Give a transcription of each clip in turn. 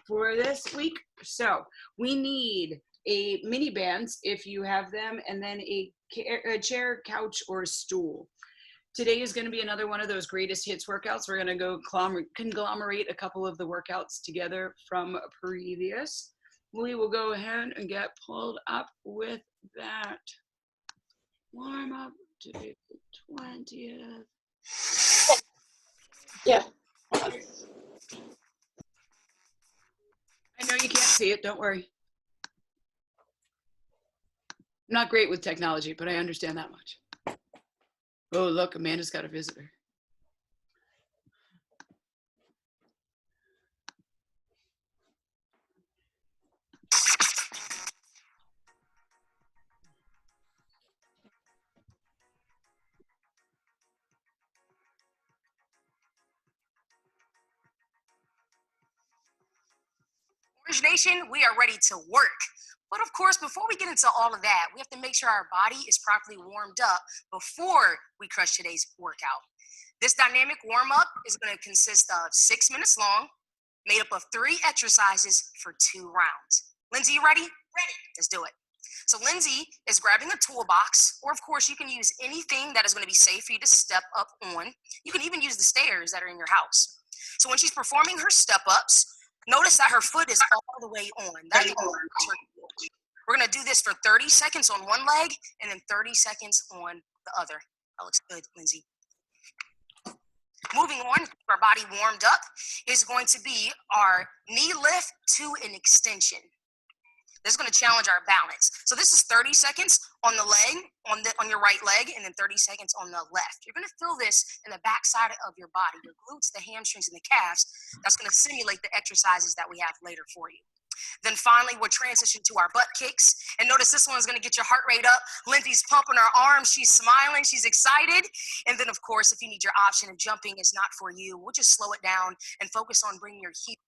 for this week. So we need a mini bands if you have them, and then a chair, couch, or a stool. Today is going to be another one of those greatest hits workouts. We're going to go conglomerate a couple of the workouts together from previous. We will go ahead and get pulled up with that. Warm up to the 20th. Yeah. I know you can't see it, don't worry. I'm not great with technology, but I understand that much. Oh, look, Amanda's got a visitor. Orange Nation, we are ready to work. But of course, before we get into all of that, we have to make sure our body is properly warmed up before we crush today's workout. This dynamic warm-up is going to consist of 6 minutes long, made up of 3 exercises for 2 rounds. Lindsay, you ready? Ready. Let's do it. So Lindsay is grabbing a toolbox, or of course, you can use anything that is going to be safe for you to step up on. You can even use the stairs that are in your house. So when she's performing her step-ups, notice that her foot is all the way on. We're going to do this for 30 seconds on one leg and then 30 seconds on the other. That looks good, Lindsay. Moving on, our body warmed up is going to be our knee lift to an extension. This is going to challenge our balance. So this is 30 seconds on the leg, on your right leg, and then 30 seconds on the left. You're going to feel this in the back side of your body, your glutes, the hamstrings, and the calves. That's going to simulate the exercises that we have later for you. Then finally, we'll transition to our butt kicks. And notice this one's going to get your heart rate up. Lindsay's pumping her arms. She's smiling. She's excited. And then, of course, if you need your option of jumping is not for you, we'll just slow it down and focus on bringing your heel.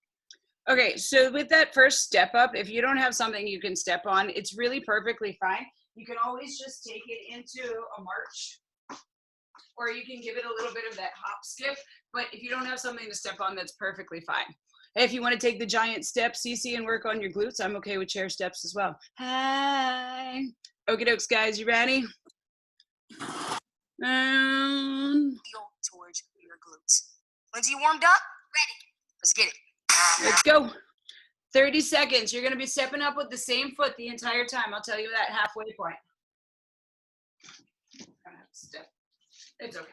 Okay, so with that first step up, if you don't have something you can step on, it's really perfectly fine. You can always just take it into a march, or you can give it a little bit of that hop skip. But if you don't have something to step on, that's perfectly fine. If you want to take the giant step, CC, and work on your glutes, I'm okay with chair steps as well. Hi. Okie dokes, guys, you ready? Towards your glutes. Lindsay, you warmed up? Ready. Let's get it. Let's go. 30 seconds. You're going to be stepping up with the same foot the entire time. I'll tell you that halfway point. I'm gonna have to step. It's okay.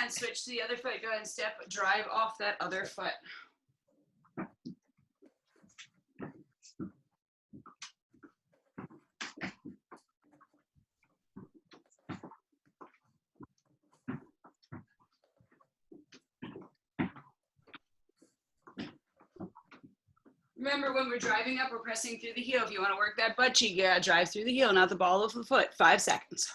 And switch to the other foot. Go ahead and step, drive off that other foot. Remember, when we're driving up, we're pressing through the heel. If you want to work that butt cheek, you gotta drive through the heel, not the ball of the foot. 5 seconds.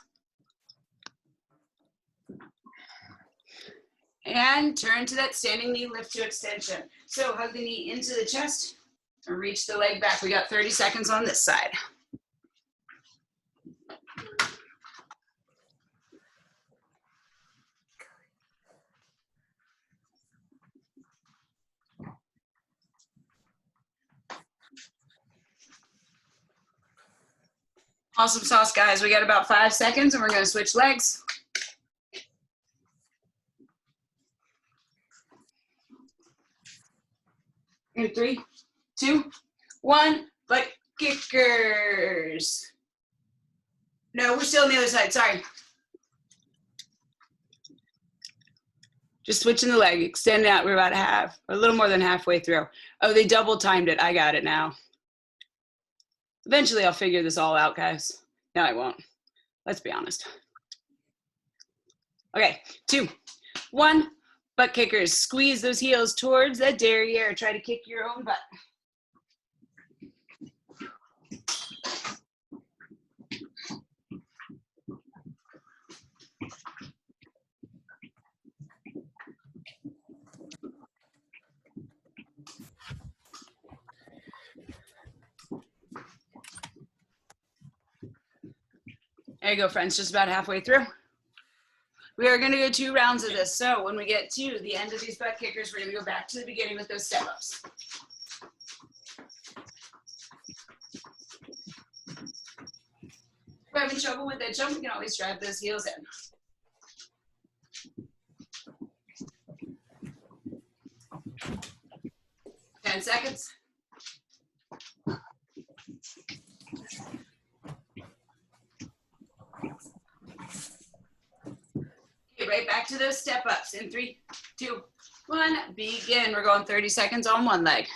And turn to that standing knee lift to extension. So hug the knee into the chest and reach the leg back. We got 30 seconds on this side. Awesome sauce, guys. We got about 5 seconds and we're going to switch legs. In 3, 2, 1, butt kickers. No, we're still on the other side, sorry. Just switching the leg, extend out, we're about a little more than halfway through. Oh, they double timed it, I got it now. Eventually I'll figure this all out, guys. No, I won't, let's be honest. Okay, 2, 1. Butt kickers, squeeze those heels towards that derriere. Try to kick your own butt. There you go, friends, just about halfway through. We are gonna go 2 rounds of this. So when we get to the end of these butt kickers, we're gonna go back to the beginning with those step ups. If we're having trouble with that jump, we can always drive those heels in. 10 seconds. Okay, right back to those step ups in 3, 2, 1, begin. We're going 30 seconds on one leg.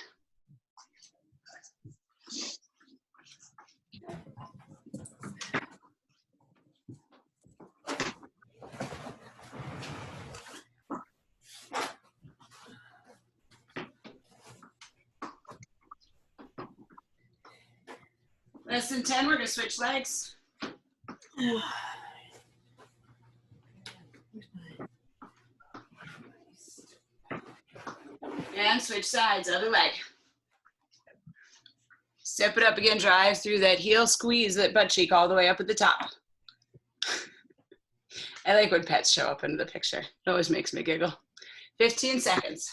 Less than 10, we're gonna switch legs. And switch sides, other leg. Step it up again, drive through that heel, squeeze that butt cheek all the way up at the top. I like when pets show up into the picture. It always makes me giggle. 15 seconds.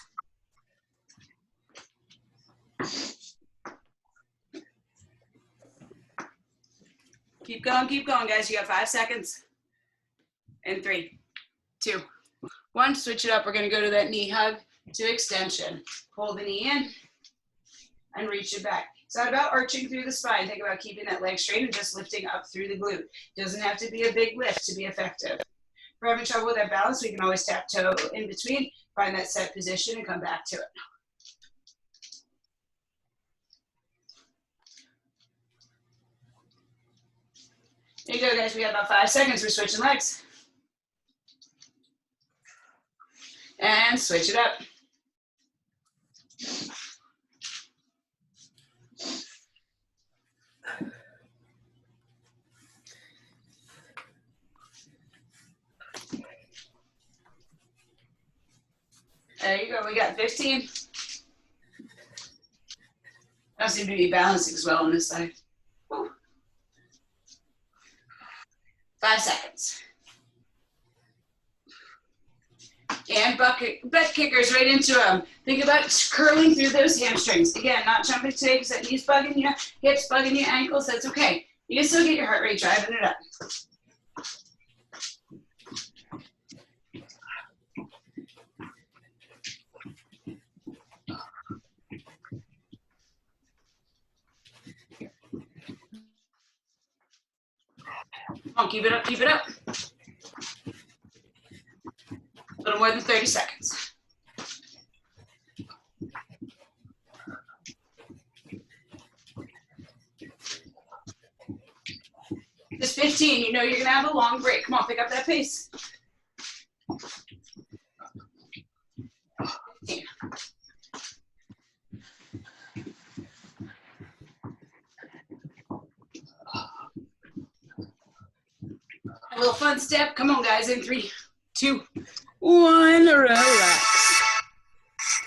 Keep going, guys. You got 5 seconds. And 3, 2, 1. Switch it up. We're gonna go to that knee hug to extension. Pull the knee in and reach it back. It's not about arching through the spine. Think about keeping that leg straight and just lifting up through the glute. Doesn't have to be a big lift to be effective. If we're having trouble with that balance, we can always tap toe in between, find that set position and come back to it. There you go, guys. We got about 5 seconds. We're switching legs. And switch it up. There you go. We got 15. Don't seem to be balancing as well on this side. Woo. 5 seconds. And butt kickers right into them. Think about curling through those hamstrings. Again, not jumping today because that knee's bugging you, hips bugging you, ankles, that's okay. You can still get your heart rate driving it up. Come on, keep it up, keep it up. A little more than 30 seconds. Just 15, you know you're gonna have a long break. Come on, pick up that pace. 15. A little fun step. Come on, guys, in 3, 2, 1, relax.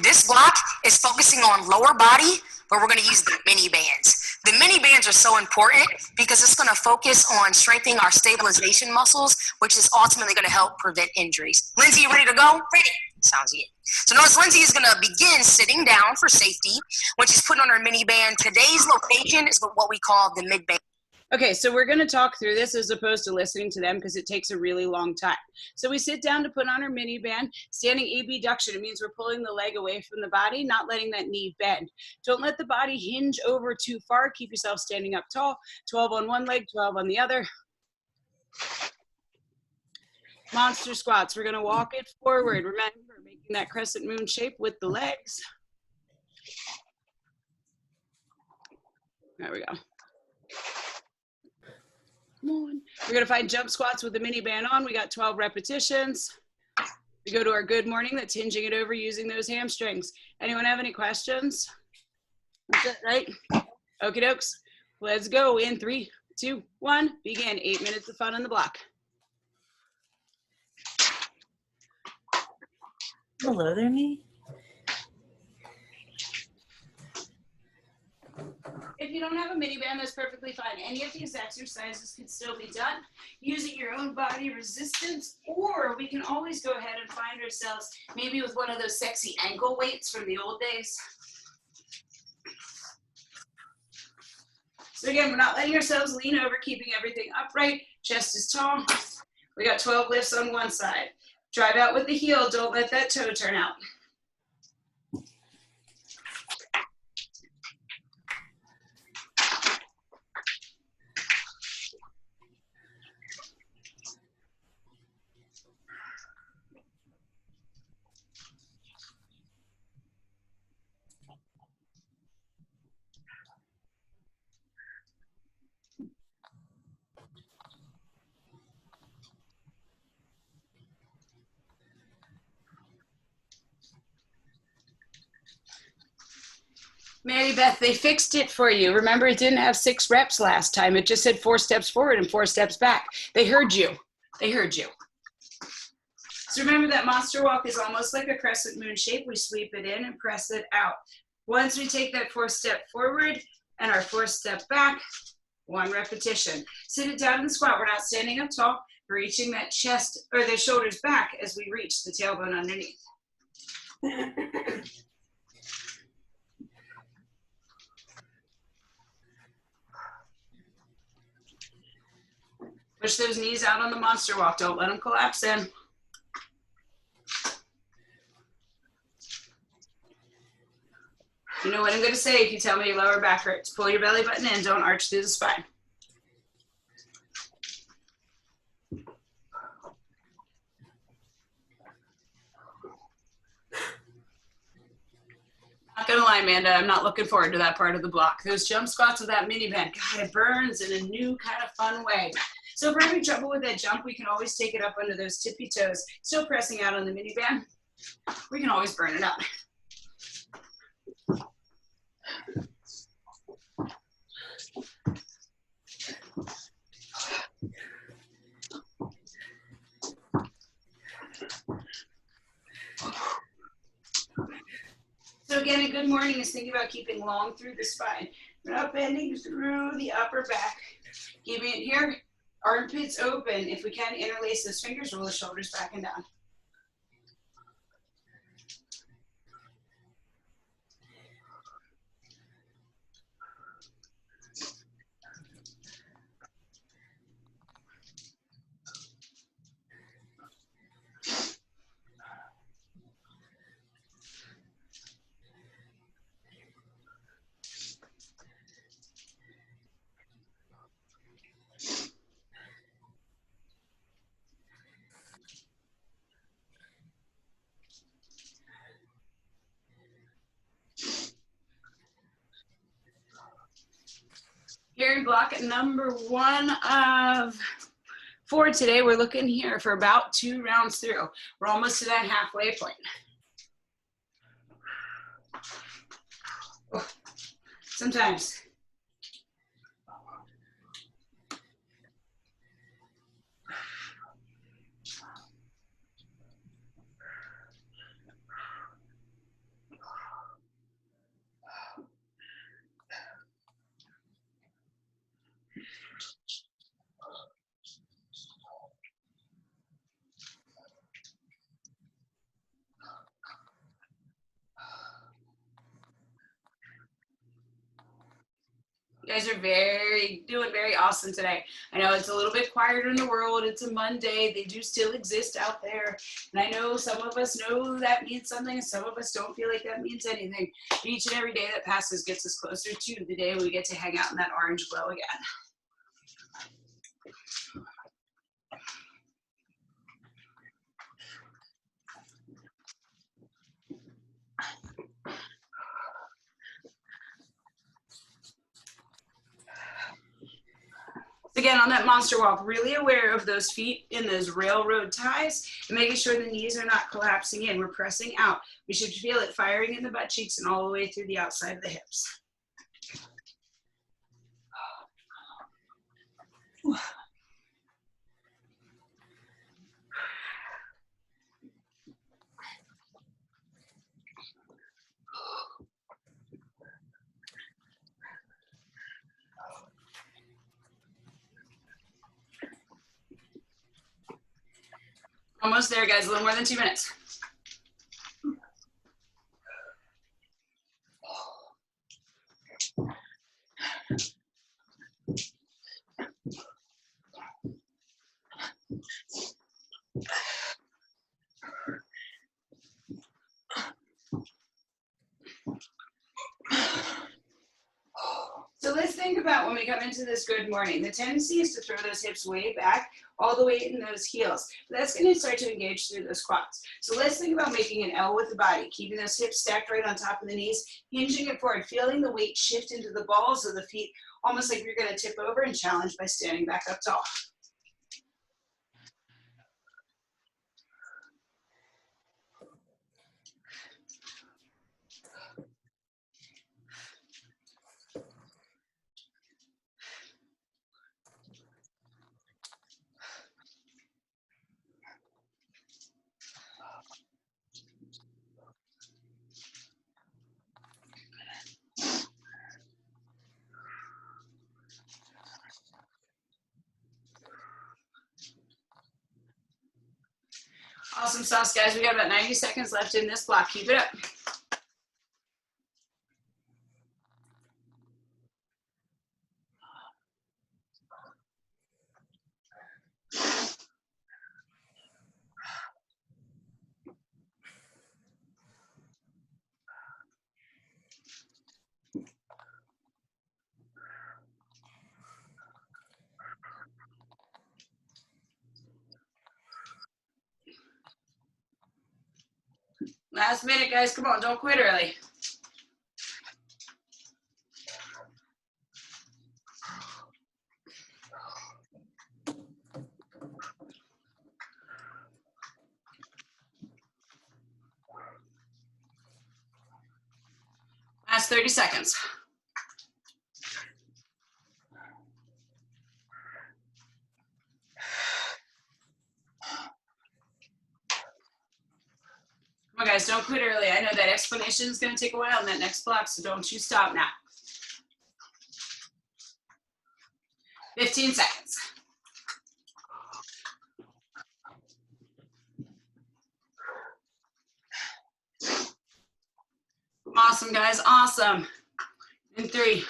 This block is focusing on lower body, but we're going to use the mini bands. The mini bands are so important because it's going to focus on strengthening our stabilization muscles, which is ultimately going to help prevent injuries. Lindsay, you ready to go? Ready. Sounds good. So notice Lindsay is going to begin sitting down for safety when she's putting on her mini band. Today's location is what we call the mid band. Okay, so we're going to talk through this as opposed to listening to them because it takes a really long time. So we sit down to put on our mini band, standing abduction. It means we're pulling the leg away from the body, not letting that knee bend. Don't let the body hinge over too far. Keep yourself standing up tall. 12 on one leg, 12 on the other. Monster squats. We're going to walk it forward. Remember, making that crescent moon shape with the legs. There we go. Come on. We're going to find jump squats with the mini band on. We got 12 repetitions. We go to our good morning. That's hinging it over using those hamstrings. Anyone have any questions? That's it, right? Okie dokes. Let's go in 3, 2, 1. Begin. 8 minutes of fun on the block. Hello there, me. If you don't have a mini band, that's perfectly fine. Any of these exercises can still be done using your own body resistance, or we can always go ahead and find ourselves maybe with one of those sexy ankle weights from the old days. So again, we're not letting ourselves lean over, keeping everything upright, chest is tall. We got 12 lifts on one side. Drive out with the heel, don't let that toe turn out. Mary Beth, they fixed it for you. Remember, it didn't have 6 reps last time. It just said 4 steps forward and 4 steps back. They heard you. They heard you. So remember that monster walk is almost like a crescent moon shape. We sweep it in and press it out. Once we take that 4th step forward and our 4th step back, 1 repetition. Sit it down in the squat. We're not standing up tall. We're reaching that chest or the shoulders back as we reach the tailbone underneath. Push those knees out on the monster walk. Don't let them collapse in. You know what I'm going to say if you tell me your lower back hurts. Pull your belly button in. Don't arch through the spine. Not going to lie, Amanda, I'm not looking forward to that part of the block. Those jump squats with that mini band, God, it burns in a new kind of fun way. So if we're having trouble with that jump, we can always take it up under those tippy toes, still pressing out on the mini band. We can always burn it up. So again, a good morning is thinking about keeping long through the spine. We're not bending through the upper back. Keeping it here, armpits open. If we can, interlace those fingers, roll the shoulders back and down. Here in block number 1 of 4 today, we're looking here for about 2 rounds through. We're almost to that halfway point. Oh, sometimes. You guys are doing very awesome today. I know it's a little bit quieter in the world. It's a Monday. They do still exist out there. And I know some of us know that means something, and some of us don't feel like that means anything. Each and every day that passes gets us closer to the day we get to hang out in that orange glow again. Again, on that monster walk, really aware of those feet in those railroad ties and making sure the knees are not collapsing in. We're pressing out. We should feel it firing in the butt cheeks and all the way through the outside of the hips. Almost there, guys. A little more than 2 minutes. So let's think about when we come into this good morning. The tendency is to throw those hips way back, all the way in those heels. That's going to start to engage through those quads. So let's think about making an L with the body, keeping those hips stacked right on top of the knees, hinging it forward, feeling the weight shift into the balls of the feet, almost like you're going to tip over and challenge by standing back up tall. Awesome sauce, guys. We got about 90 seconds left in this block. Keep it up. Last minute, guys. Come on, don't quit early. Last 30 seconds. Come on, guys, don't quit early. I know that explanation is going to take a while in that next block, so don't you stop now. 15 seconds. Awesome, guys, awesome. In 3,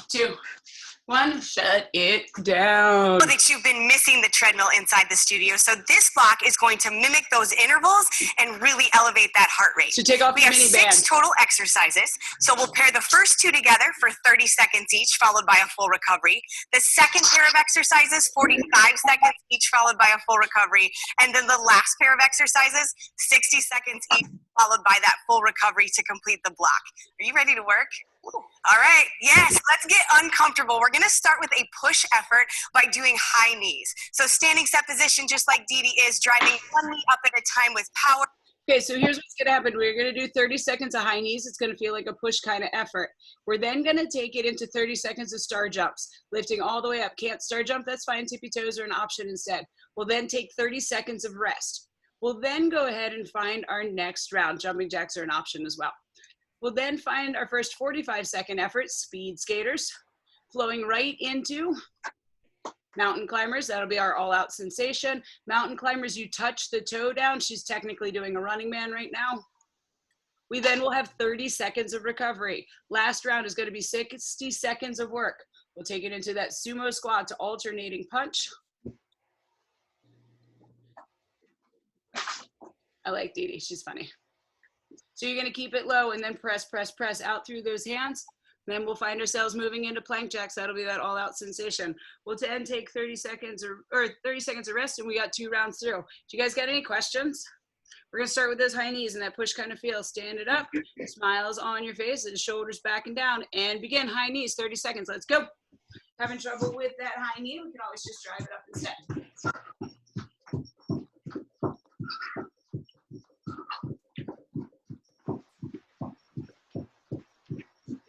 2, 1, shut it down. That you've been missing the treadmill inside the studio. So this block is going to mimic those intervals and really elevate that heart rate. So take off We the have mini 6 band. total exercises. So we'll pair the first 2 together for 30 seconds each, followed by a full recovery. The second pair of exercises, 45 seconds each, followed by a full recovery. And then the last pair of exercises, 60 seconds each, followed by that full recovery to complete the block. Are you ready to work? All right, yes, let's get uncomfortable. We're gonna start with a push effort by doing high knees. So standing step position, just like Dee Dee is, driving one knee up at a time with power. Okay, so here's what's gonna happen. We're gonna do 30 seconds of high knees. It's gonna feel like a push kind of effort. We're then gonna take it into 30 seconds of star jumps, lifting all the way up. Can't star jump, that's fine. Tippy toes are an option instead. We'll then take 30 seconds of rest. We'll then go ahead and find our next round. Jumping jacks are an option as well. We'll then find our first 45-second effort, speed skaters, flowing right into mountain climbers. That'll be our all-out sensation. Mountain climbers, you touch the toe down. She's technically doing a running man right now. We then will have 30 seconds of recovery. Last round is going to be 60 seconds of work. We'll take it into that sumo squat to alternating punch. I like Dee Dee, she's funny. So you're gonna keep it low and then press, press, press out through those hands. Then we'll find ourselves moving into plank jacks. That'll be that all out sensation. We'll then take 30 seconds or 30 seconds of rest, and we got 2 rounds through. Do you guys got any questions? We're gonna start with those high knees and that push kind of feel. Stand it up, smiles on your face, and shoulders back and down, and begin high knees, 30 seconds, let's go. Having trouble with that high knee, we can always just drive it up instead.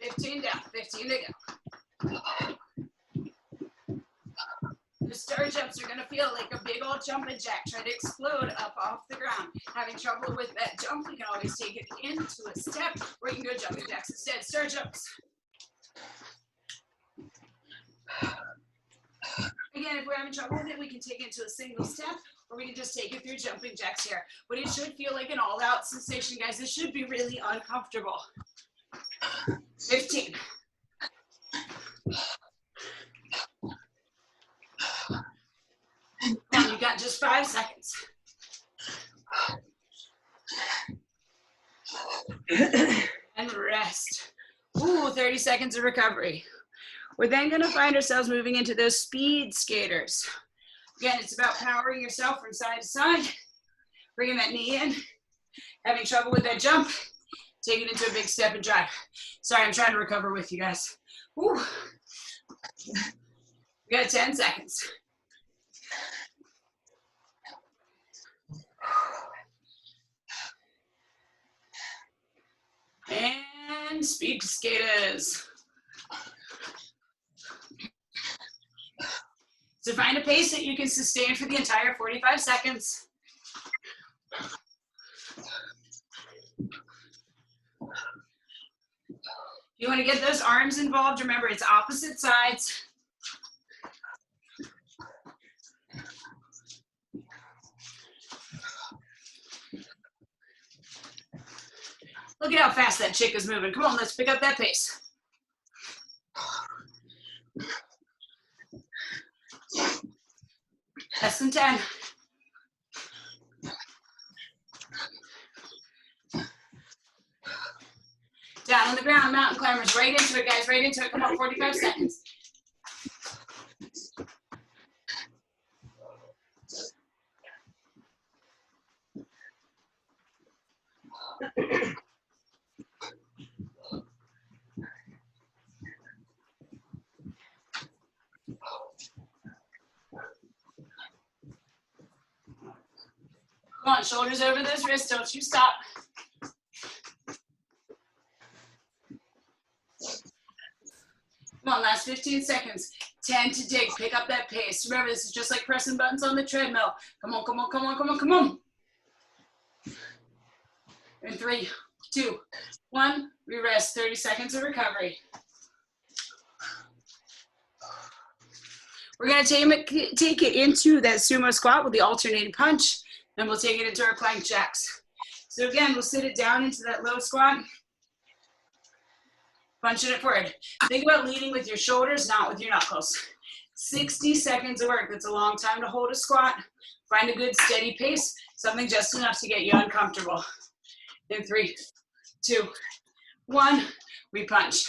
15 down, 15 to go. The star jumps are gonna feel like a big old jumping jack. Try to explode up off the ground. Having trouble with that jump, we can always take it into a step, or you can go jumping jacks instead. Star jumps. Again, if we're having trouble with it, we can take it to a single step, or we can just take it through jumping jacks here. But it should feel like an all-out sensation, guys. This should be really uncomfortable. 15. Come on, you got just 5 seconds. And rest. Ooh, 30 seconds of recovery. We're then gonna find ourselves moving into those speed skaters. Again, it's about powering yourself from side to side, bringing that knee in, having trouble with that jump, take it into a big step and drive. Sorry, I'm trying to recover with you guys. Ooh. We got 10 seconds. And speed skaters. So find a pace that you can sustain for the entire 45 seconds. You want to get those arms involved. Remember, it's opposite sides. Look at how fast that chick is moving. Come on, let's pick up that pace. Less than 10. Down on the ground, mountain climbers, right into it, guys, right into it. Come on, 45 seconds. Come on, shoulders over those wrists, don't you stop. Come on, last 15 seconds. 10 to dig, pick up that pace. Remember, this is just like pressing buttons on the treadmill. Come on, come on, come on, come on, come on. In 3, 2, 1, we rest. 30 seconds of recovery. We're gonna take it into that sumo squat with the alternating punch. Then we'll take it into our plank jacks. So again, we'll sit it down into that low squat. Punching it forward. Think about leading with your shoulders, not with your knuckles. 60 seconds of work. That's a long time to hold a squat. Find a good steady pace, something just enough to get you uncomfortable. In 3, 2, 1, we punch.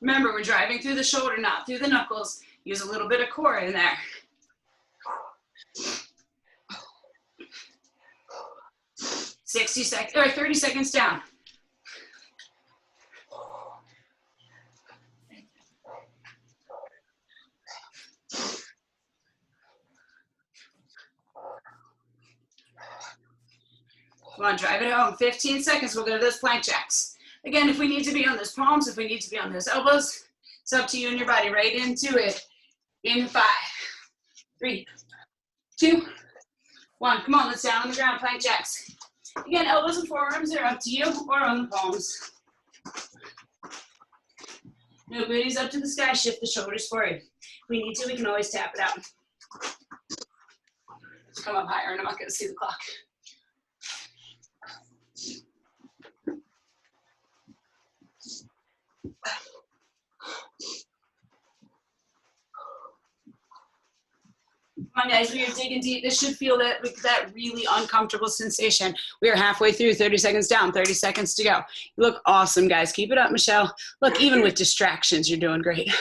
Remember, we're driving through the shoulder, not through the knuckles. Use a little bit of core in there. Or 30 seconds down. Come on, drive it home. 15 seconds, we'll go to those plank jacks. Again, if we need to be on those palms, if we need to be on those elbows, it's up to you and your body. Right into it. In 5, 3, 2, 1. Come on, let's down on the ground, plank jacks. Again, elbows and forearms are up to you or on the palms. No booties up to the sky, shift the shoulders forward. If we need to, we can always tap it out. Let's come up higher and I'm not gonna see the clock. Come on, guys, we are digging deep. This should feel that really uncomfortable sensation. We are halfway through, 30 seconds down, 30 seconds to go. You look awesome, guys. Keep it up, Michelle. Look, even with distractions, you're doing great.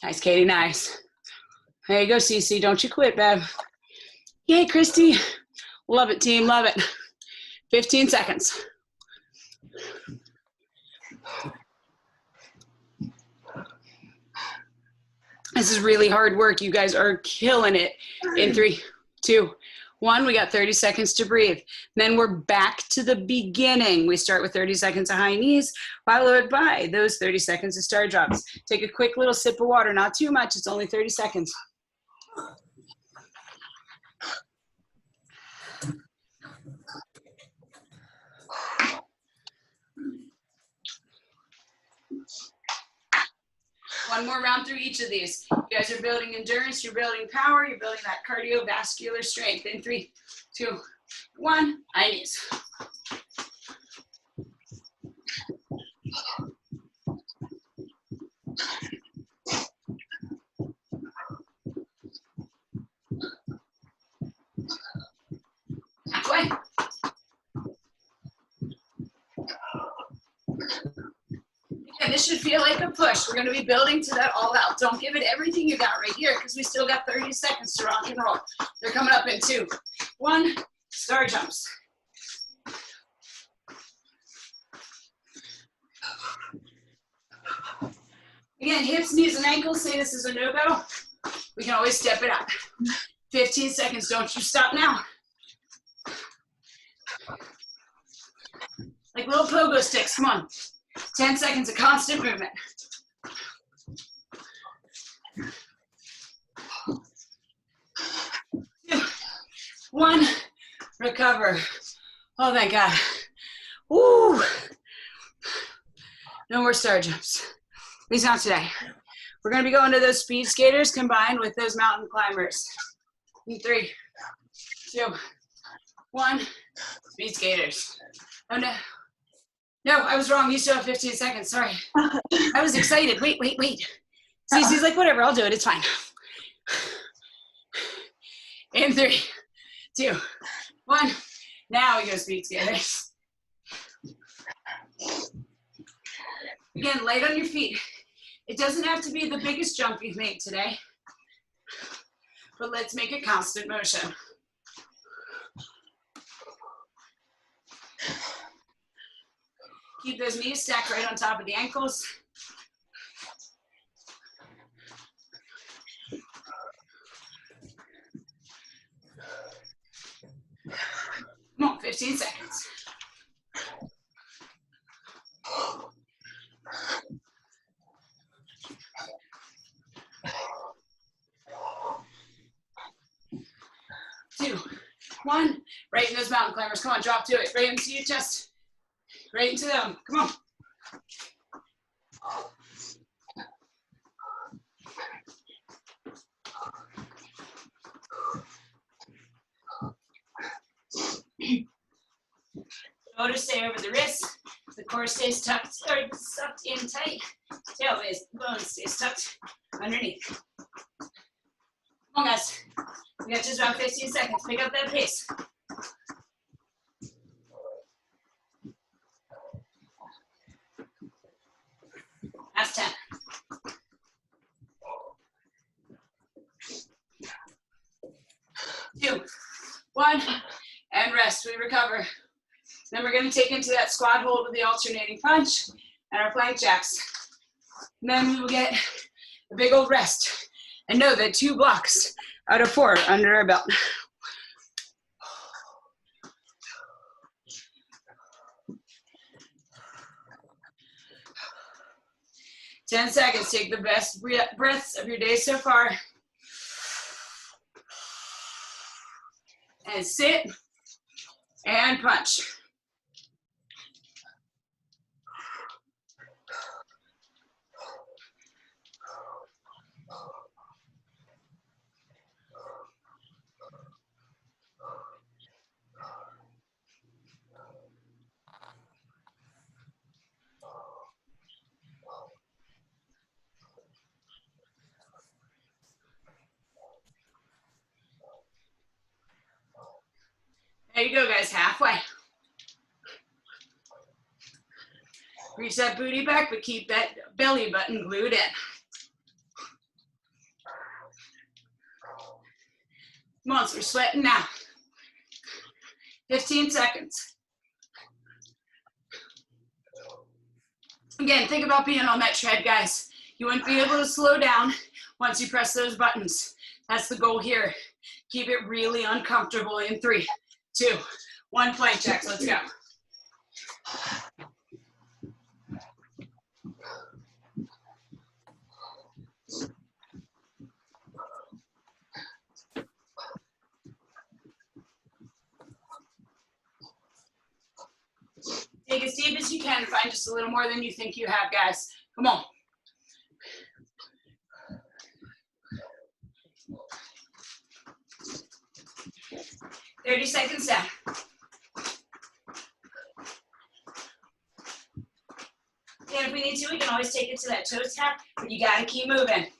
Nice, Katie, nice. There you go, Cece. Don't you quit, babe. Yay, Christy. Love it, team, love it. 15 seconds. This is really hard work. You guys are killing it. In 3, 2, 1, we got 30 seconds to breathe. Then we're back to the beginning. We start with 30 seconds of high knees, followed by those 30 seconds of star drops. Take a quick little sip of water, not too much, it's only 30 seconds. One more round through each of these. You guys are building endurance, you're building power, you're building that cardiovascular strength. In 3, 2, 1, high knees. Halfway. And this should feel like a push. We're going to be building to that all out. Don't give it everything you got right here because we still got 30 seconds to rock and roll. They're coming up in 2, 1, star jumps. Again, hips, knees, and ankles. Say this is a no-go. We can always step it up. 15 seconds. Don't you stop now. Like little pogo sticks. Come on. 10 seconds of constant movement. 2, 1, recover. Oh, thank God. Woo. No more star jumps. At least not today. We're going to be going to those speed skaters combined with those mountain climbers. In 3, 2, 1, speed skaters. Oh, no. No, I was wrong. You still have 15 seconds. Sorry. I was excited. Wait. Cece's like, whatever, I'll do it. It's fine. In 3, 2, 1. Now we go speed skaters. Again, light on your feet. It doesn't have to be the biggest jump you've made today, but let's make it constant motion. Keep those knees stacked right on top of the ankles. Come on, 15 seconds. Two, 1, right in those mountain climbers. Come on, drop to it. Right into your chest. Right into them. Come on. Shoulder stay over the wrist. The core stays tucked or sucked in tight. Tailbone stays tucked underneath. Come on, guys. We got just around 15 seconds. Pick up that pace. Last 10. 2, 1, and rest. We recover. Then we're going to take into that squat hold with the alternating punch and our plank jacks. And then we will get a big old rest. And know that 2 blocks out of 4 are under our belt. Ten seconds. Take the best breaths of your day so far. And sit and punch. There you go, guys, halfway. Reach that booty back, but keep that belly button glued in. Come on, so we're sweating now. 15 seconds. Again, think about being on that tread, guys. You wouldn't be able to slow down once you press those buttons. That's the goal here. Keep it really uncomfortable in 3, 2, 1, plank jacks. Let's go. Take as deep as you can. Find just a little more than you think you have, guys. Come on. "30 seconds down." And if we need to, we can always take it to that toe tap, but you gotta keep moving.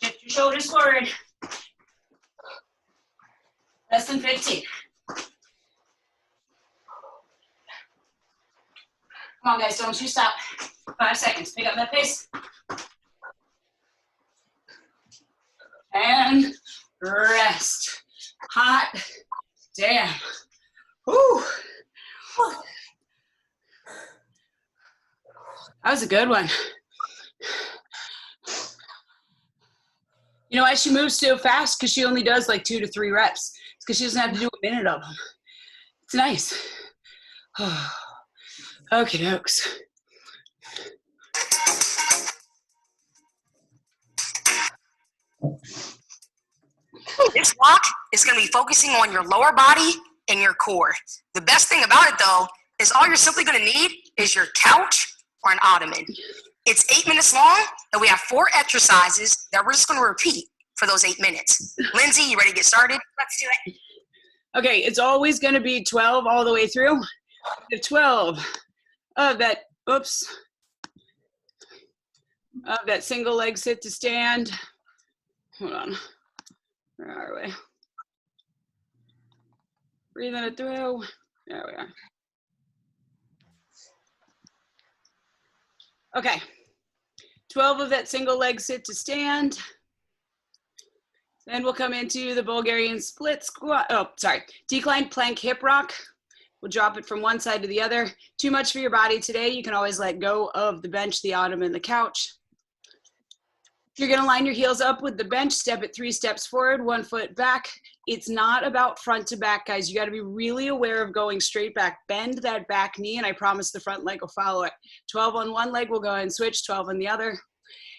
Shift your shoulders forward. Less than 15. Come on, guys, don't you stop. 5 seconds. Pick up that pace. And rest. Hot damn. Whew. That was a good one. You know why she moves so fast? Because she only does like 2 to 3 reps. It's because she doesn't have to do a minute of them. It's nice. Okie dokes. This block is going to be focusing on your lower body and your core. The best thing about it, though, is all you're simply going to need is your couch or an ottoman. It's 8 minutes long, and we have 4 exercises that we're just going to repeat for those 8 minutes. Lindsay, you ready to get started? Let's do it. Okay, it's always going to be 12 all the way through. The 12 of that, of that single leg sit to stand. Hold on. Where are we? Breathing it through. There we are. Okay. 12 of that single leg sit to stand. Then we'll come into the Bulgarian split squat. Oh, sorry. Declined plank hip rock. We'll drop it from one side to the other. Too much for your body today. You can always let go of the bench, the ottoman, the couch. You're going to line your heels up with the bench, step it 3 steps forward, 1 foot back. It's not about front to back, guys. You got to be really aware of going straight back. Bend that back knee, and I promise the front leg will follow it. 12 on one leg, we'll go ahead and switch, 12 on the other.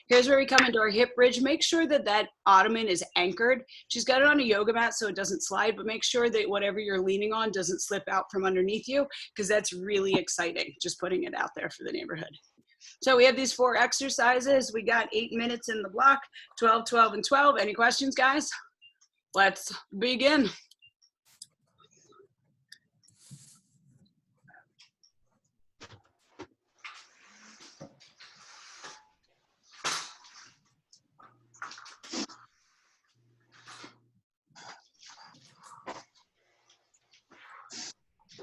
Here's where we come into our hip bridge. Make sure that that ottoman is anchored. She's got it on a yoga mat so it doesn't slide, but make sure that whatever you're leaning on doesn't slip out from underneath you, because that's really exciting, just putting it out there for the neighborhood. So we have these 4 exercises. We got 8 minutes in the block, 12, 12, and 12. Any questions, guys? Let's begin.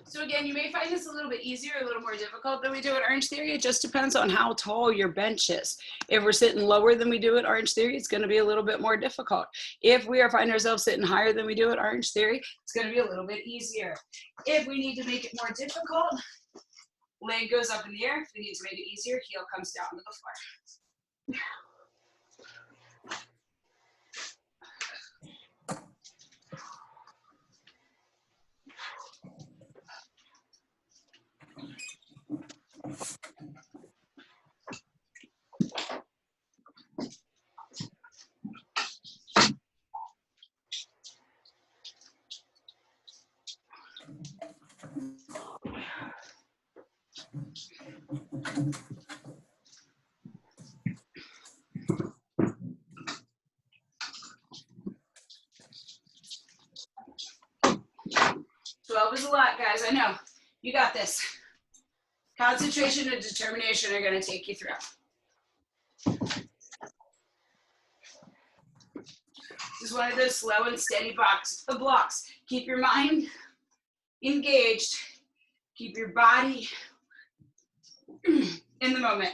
So again, you may find this a little bit easier, a little more difficult than we do at Orange Theory. It just depends on how tall your bench is. If we're sitting lower than we do at Orange Theory, it's going to be a little bit more difficult. If we are finding ourselves sitting higher than we do at Orange Theory, it's going to be a little bit easier. If we need to make it more difficult, leg goes up in the air. If we need to make it easier, heel comes down to the floor. 12 is a lot, guys. I know. You got this. Concentration and determination are going to take you through. This is one of those slow and steady blocks. Keep your mind engaged. Keep your body in the moment.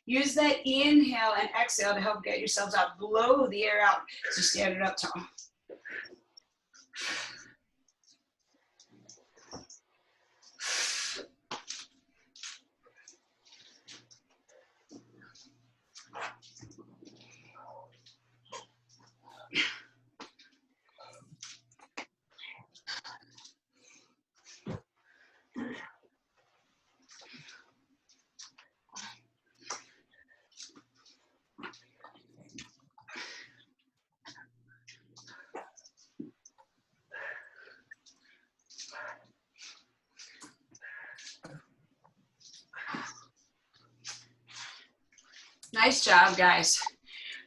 Use that inhale and exhale to help get yourselves out. Blow the air out to stand it up tall. Nice job, guys.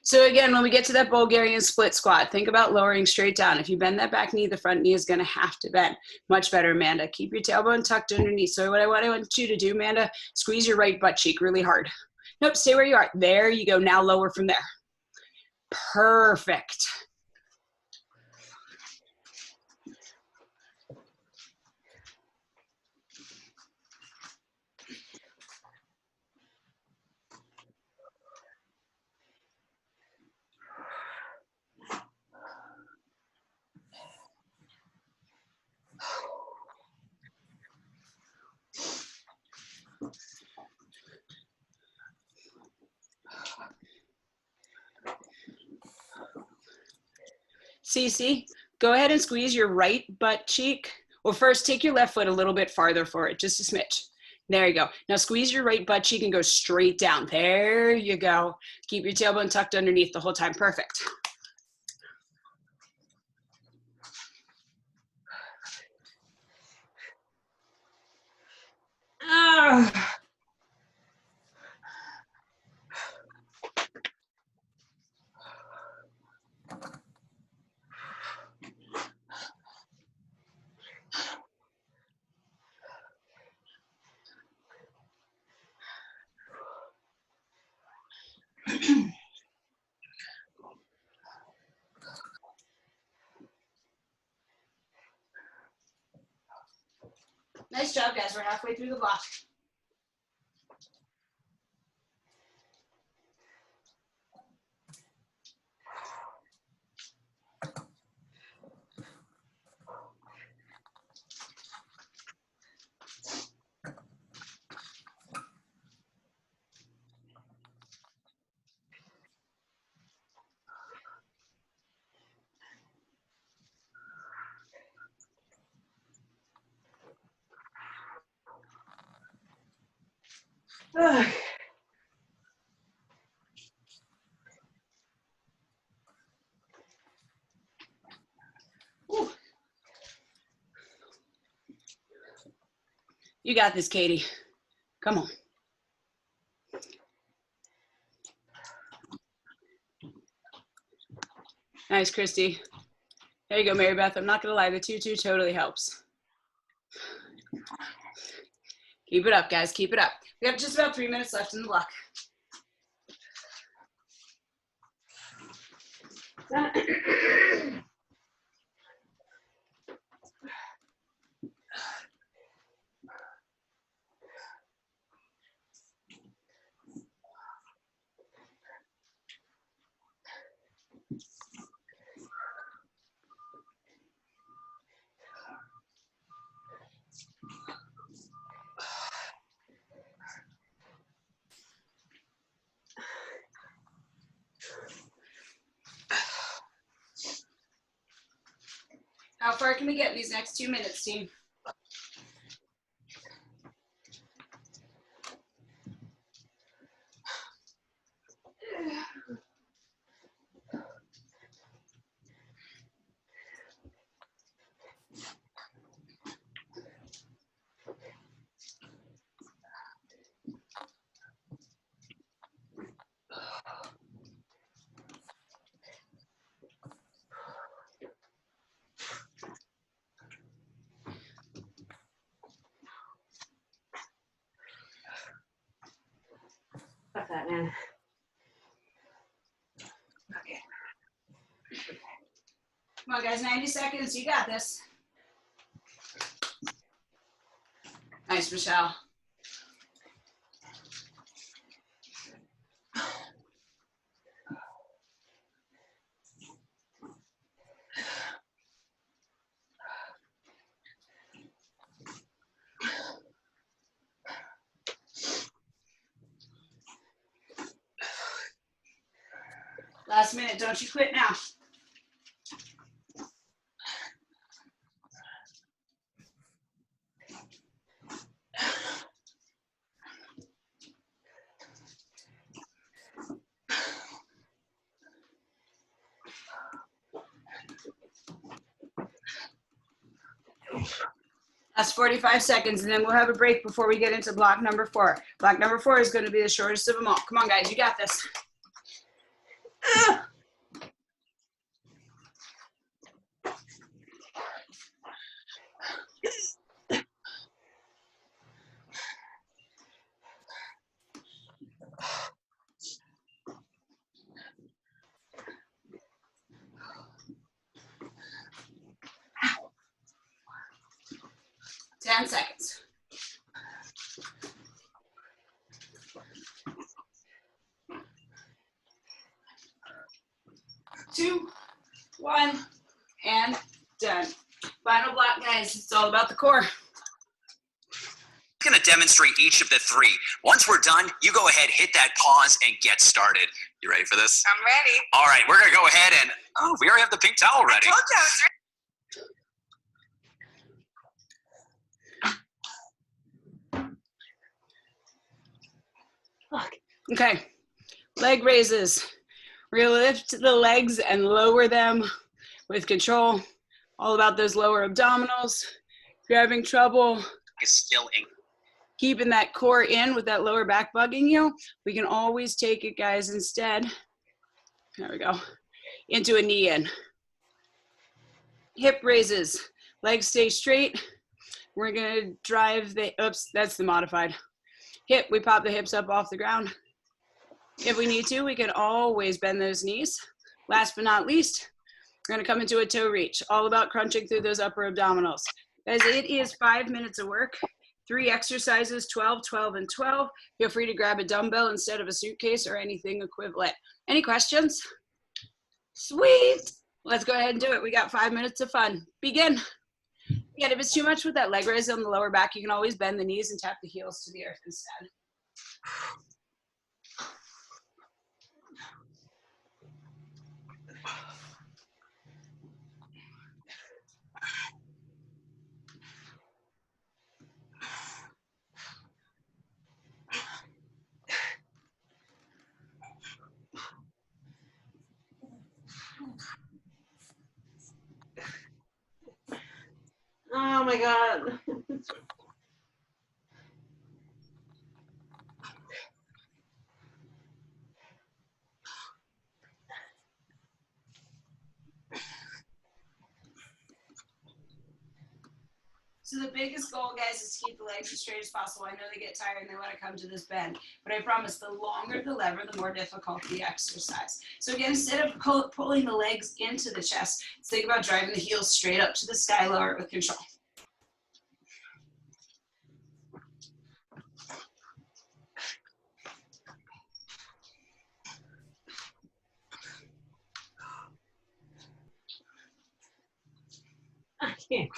So again, when we get to that Bulgarian split squat, think about lowering straight down. If you bend that back knee, the front knee is going to have to bend. Much better, Amanda. Keep your tailbone tucked underneath. So what I want you to do, Amanda, squeeze your right butt cheek really hard. Nope, stay where you are. There you go. Now lower from there. Perfect. Cece, go ahead and squeeze your right butt cheek. Well, first, take your left foot a little bit farther forward, just a smidge. There you go. Now squeeze your right butt cheek and go straight down. There you go. Keep your tailbone tucked underneath the whole time. Perfect. Nice job, guys. We're halfway through the block. You got this, Katie. Come on. Nice, Christy. There you go, Mary Beth. I'm not going to lie. The 2-2 totally helps. Keep it up, guys. Keep it up. We have just about 3 minutes left in the block. How far can we get in these next 2 minutes, team? Fuck that, man. Okay. Come on, guys. 90 seconds. You got this. Nice, Michelle. Last minute. Don't you quit now. Last 45 seconds, and then we'll have a break before we get into block number 4. Block number 4 is going to be the shortest of them all. Come on, guys, you got this. 10 seconds. 2, 1, and done. Final block, guys. It's all about the core. I'm going to demonstrate each of the 3. Once we're done, you go ahead, hit that pause, and get started. You ready for this? I'm ready. All right, we're going to go ahead and, oh, we already have the pink towel ready. I told you I was ready. Okay, leg raises. We're gonna lift the legs and lower them with control. All about those lower abdominals. If you're having trouble Is still in. keeping that core in with that lower back bugging you, we can always take it, guys, instead. There we go. Into a knee in. Hip raises. Legs stay straight. We're gonna drive the, oops, that's the modified. Hip, we pop the hips up off the ground. If we need to, we can always bend those knees. Last but not least, we're gonna come into a toe reach, all about crunching through those upper abdominals. Guys, it is 5 minutes of work, 3 exercises, 12, 12, and 12. Feel free to grab a dumbbell instead of a suitcase or anything equivalent. Any questions? Sweet. Let's go ahead and do it. We got 5 minutes of fun. Begin. Again, if it's too much with that leg raise on the lower back, you can always bend the knees and tap the heels to the earth instead. Oh my God. So the biggest goal, guys, is to keep the legs as straight as possible. I know they get tired and they want to come to this bend, but I promise the longer the lever, the more difficult the exercise. So again, instead of pulling the legs into the chest, think about driving the heels straight up to the sky, lower it with control. I can't.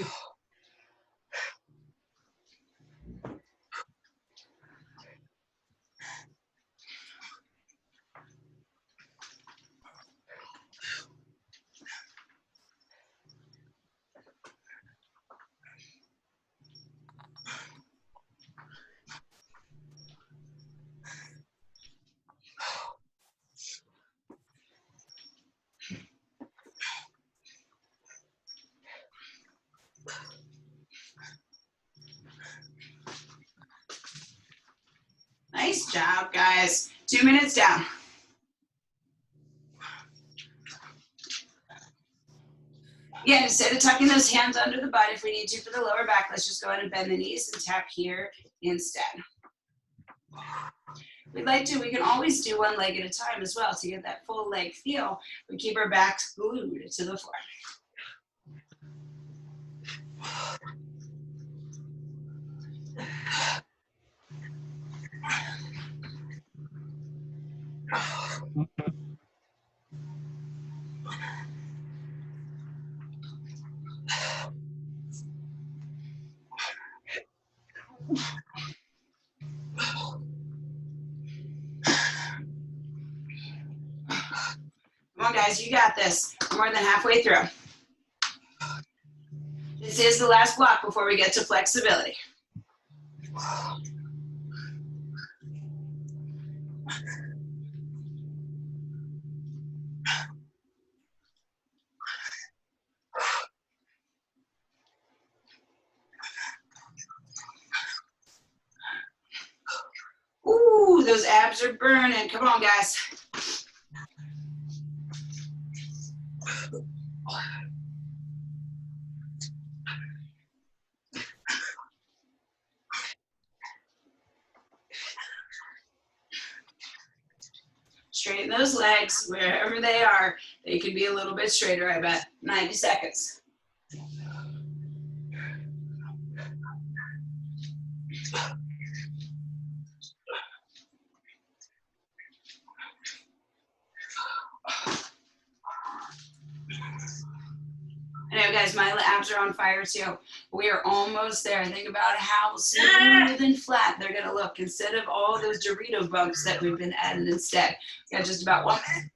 Nice job, guys. 2 minutes down. Again, instead of tucking those hands under the butt, if we need to for the lower back, let's just go ahead and bend the knees and tap here instead. We'd like to, we can always do one leg at a time as well to get that full leg feel. We keep our backs glued to the floor. Come on, guys, you got this. We're more than halfway through. This is the last block before we get to flexibility. those abs are burning. Come on, guys. Straighten those legs wherever they are. They could be a little bit straighter, I bet. 90 seconds. I know, guys, my abs are on fire too. We are almost there. Think about how smooth and flat they're gonna look instead of all those Dorito bumps that we've been adding instead. We got just about 1 minute.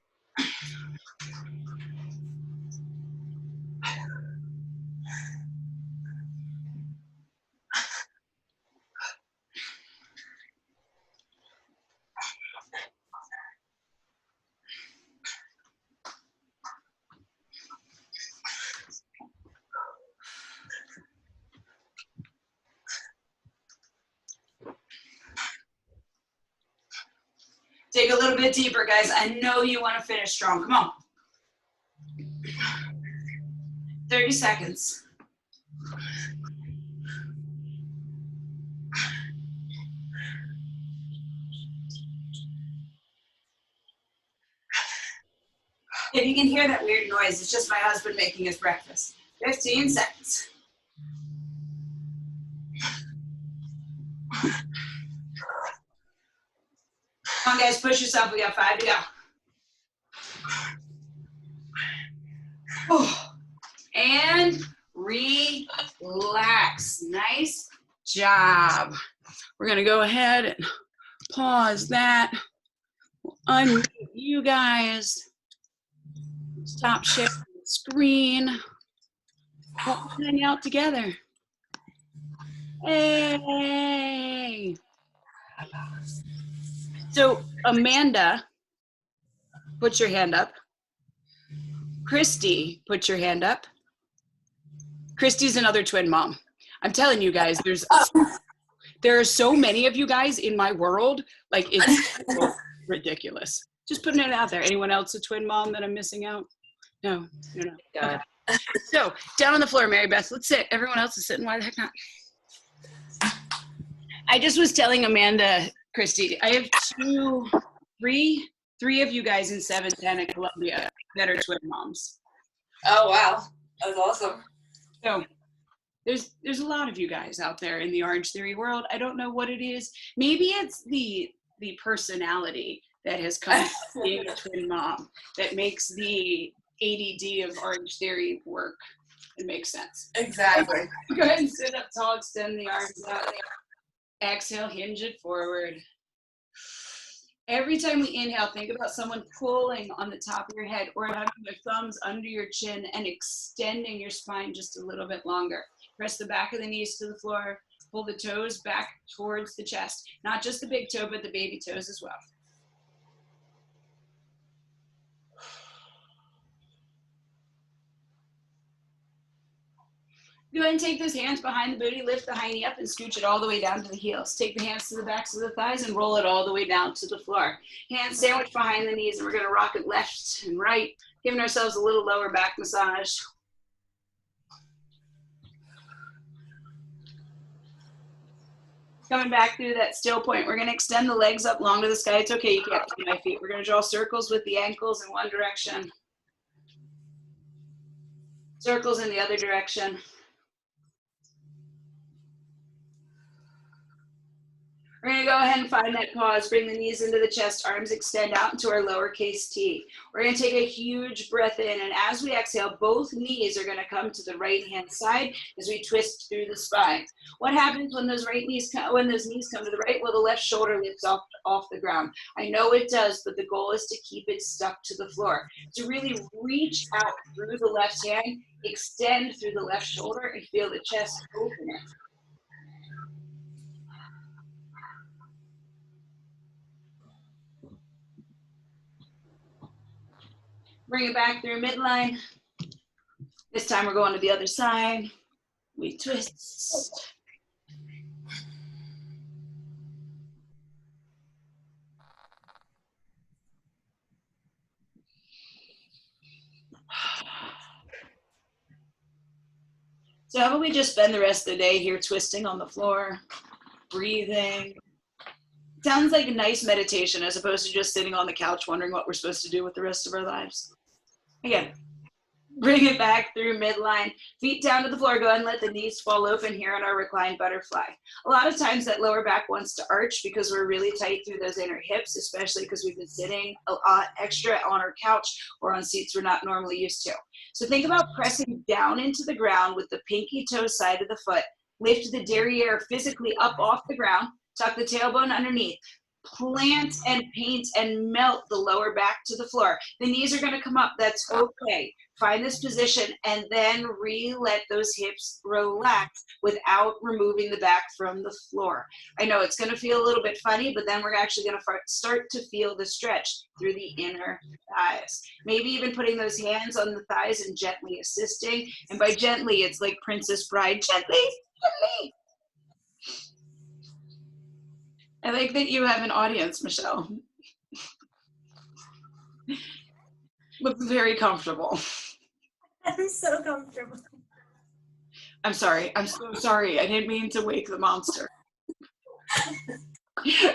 Dig a little bit deeper, guys. I know you want to finish strong. Come on. 30 seconds. If you can hear that weird noise, it's just my husband making his breakfast. 15 seconds. Come on, guys, push yourself. We got 5 to go. And relax. Nice job. We're going to go ahead and pause that. We'll unmute you guys. Stop sharing the screen. We'll hang out together. Hey. So Amanda, put your hand up. Christy, put your hand up. Christy's another twin mom. I'm telling you guys, there are so many of you guys in my world, like it's ridiculous. Just putting it out there. Anyone else a twin mom that I'm missing out? No. Okay. So down on the floor, Mary Beth, let's sit. Everyone else is sitting. Why the heck not? I just was telling Amanda, Christy, I have three of you guys in 710 at Columbia that are twin moms. Oh, wow. That's awesome. So there's a lot of you guys out there in the Orange Theory world. I don't know what it is. Maybe it's the personality that has come from being a twin mom that makes the ADD of Orange Theory work. It makes sense. Exactly. Go ahead and sit up tall, extend the arms out. Exhale, hinge it forward. Every time we inhale, think about someone pulling on the top of your head or having their thumbs under your chin and extending your spine just a little bit longer. Press the back of the knees to the floor. Pull the toes back towards the chest. Not just the big toe, but the baby toes as well. Go ahead and take those hands behind the booty, lift the high knee up and scooch it all the way down to the heels. Take the hands to the backs of the thighs and roll it all the way down to the floor. Hands sandwiched behind the knees, and we're gonna rock it left and right, giving ourselves a little lower back massage. Coming back through that still point, we're gonna extend the legs up long to the sky. It's okay, you can't see my feet. We're gonna draw circles with the ankles in one direction. Circles in the other direction. We're gonna go ahead and find that pause, bring the knees into the chest, arms extend out into our lowercase t. We're gonna take a huge breath in, and as we exhale, both knees are gonna come to the right-hand side as we twist through the spine. What happens when those knees come to the right? Well, the left shoulder lifts off the ground. I know it does, but the goal is to keep it stuck to the floor. To really reach out through the left hand, extend through the left shoulder, and feel the chest open it. Bring it back through midline. This time we're going to the other side. We twist. So how about we just spend the rest of the day here twisting on the floor, breathing. Sounds like a nice meditation as opposed to just sitting on the couch wondering what we're supposed to do with the rest of our lives. Again, bring it back through midline, feet down to the floor. Go ahead and let the knees fall open here in our reclined butterfly. A lot of times that lower back wants to arch because we're really tight through those inner hips, especially because we've been sitting a lot extra on our couch or on seats we're not normally used to. So think about pressing down into the ground with the pinky toe side of the foot. Lift the derriere physically up off the ground. Tuck the tailbone underneath. Plant and paint and melt the lower back to the floor. The knees are going to come up. That's okay. Find this position and then let those hips relax without removing the back from the floor. I know it's going to feel a little bit funny, but then we're actually going to start to feel the stretch through the inner thighs. Maybe even putting those hands on the thighs and gently assisting. And by gently, it's like Princess Bride. Gently, gently. I like that you have an audience, Michelle. Looks very comfortable. I'm so comfortable. I'm sorry. I'm so sorry. I didn't mean to wake the monster.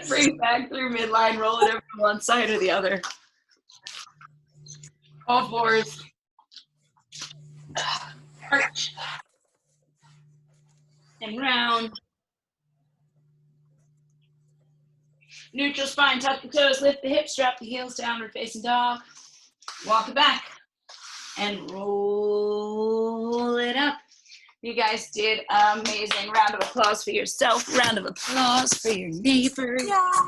Bring it back through midline. Roll it over to one side or the other. All fours. Arch. And round. Neutral spine, tuck the toes, lift the hips, drop the heels, downward facing dog. Walk it back and roll it up. You guys did amazing. Round of applause for yourself. Round of applause for your neighbor. Yeah.